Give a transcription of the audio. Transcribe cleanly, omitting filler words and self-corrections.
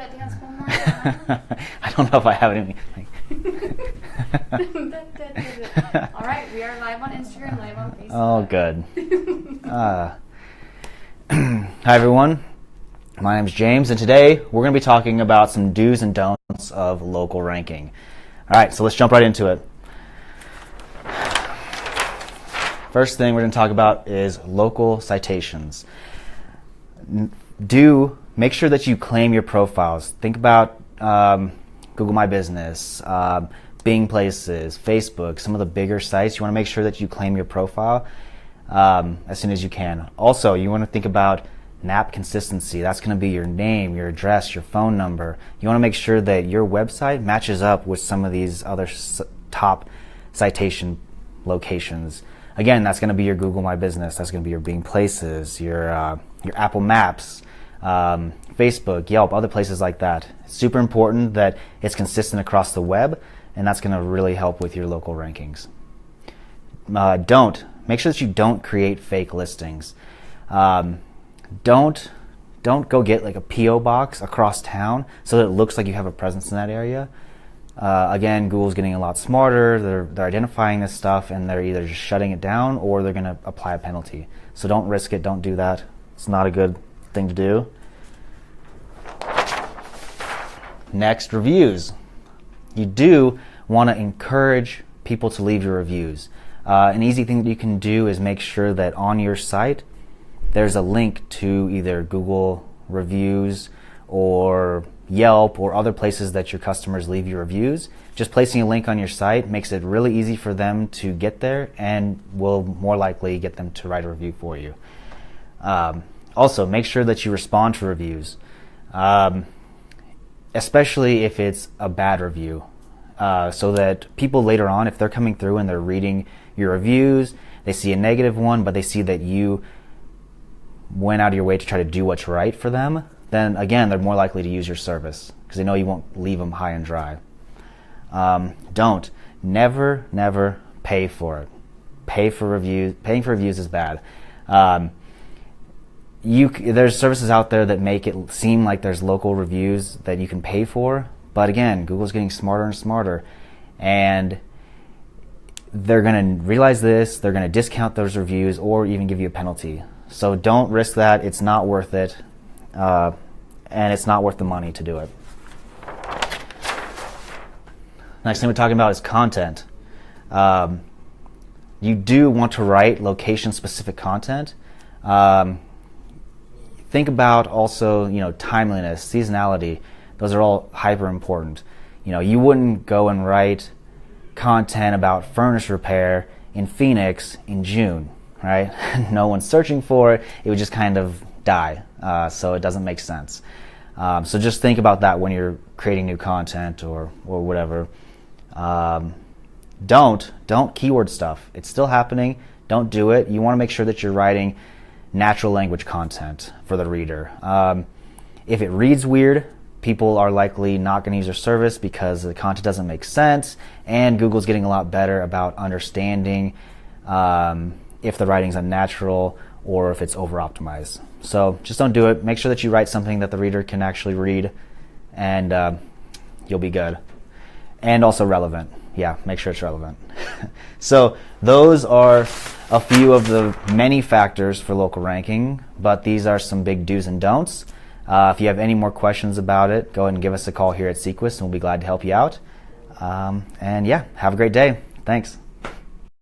that dance one more time? I don't know if I have any. All right, we are live on Instagram, live on Facebook. Oh, good. Hi, everyone. My name is James, and today we're going to be talking about some do's and don'ts of local ranking. All right, so let's jump right into it. First thing we're going to talk about is local citations. Make sure that you claim your profiles. Think about Google My Business, Bing Places, Facebook, some of the bigger sites. You want to make sure that you claim your profile as soon as you can. Also, you want to think about NAP consistency. That's going to be your name, your address, your phone number. You want to make sure that your website matches up with some of these other top citation locations. Again, that's going to be your Google My Business. That's going to be your Bing Places, your Apple Maps, Facebook, Yelp, other places like that. It's super important that it's consistent across the web, and that's going to really help with your local rankings. Make sure that you don't create fake listings. Don't go get like a P.O. box across town so that it looks like you have a presence in that area. Again, Google's getting a lot smarter. They're identifying this stuff, and they're either just shutting it down or they're going to apply a penalty. So don't risk it. Don't do that. It's not a good thing to do. Next, reviews. You do want to encourage people to leave your reviews. An easy thing that you can do is make sure that on your site there's a link to either Google reviews or Yelp or other places that your customers leave your reviews. Just placing a link on your site makes it really easy for them to get there and will more likely get them to write a review for you. Also, make sure that you respond to reviews, especially if it's a bad review, so that people later on, if they're coming through and they're reading your reviews, they see a negative one, but they see that you went out of your way to try to do what's right for them, then again, they're more likely to use your service because they know you won't leave them high and dry. Never pay for it. Paying for reviews is bad. There's services out there that make it seem like there's local reviews that you can pay for, but again, Google's getting smarter and smarter, and they're going to realize this, they're going to discount those reviews or even give you a penalty. So don't risk that. It's not worth it, and it's not worth the money to do it. Next thing we're talking about is content. You do want to write location-specific content. Think about also, timeliness, seasonality. Those are all hyper important. You wouldn't go and write content about furnace repair in Phoenix in June, right? No one's searching for it. It would just kind of die. So it doesn't make sense. So just think about that when you're creating new content or whatever. Don't keyword stuff. It's still happening. Don't do it. You want to make sure that you're writing natural language content for the reader. If it reads weird, people are likely not going to use your service because the content doesn't make sense, and Google's getting a lot better about understanding if the writing's unnatural or if it's over-optimized. So just don't do it. Make sure that you write something that the reader can actually read, and you'll be good. And also relevant. Yeah, make sure it's relevant. So those are a few of the many factors for local ranking, but these are some big do's and don'ts. If you have any more questions about it, go ahead and give us a call here at SEO Wizard, and we'll be glad to help you out. And yeah, have a great day. Thanks.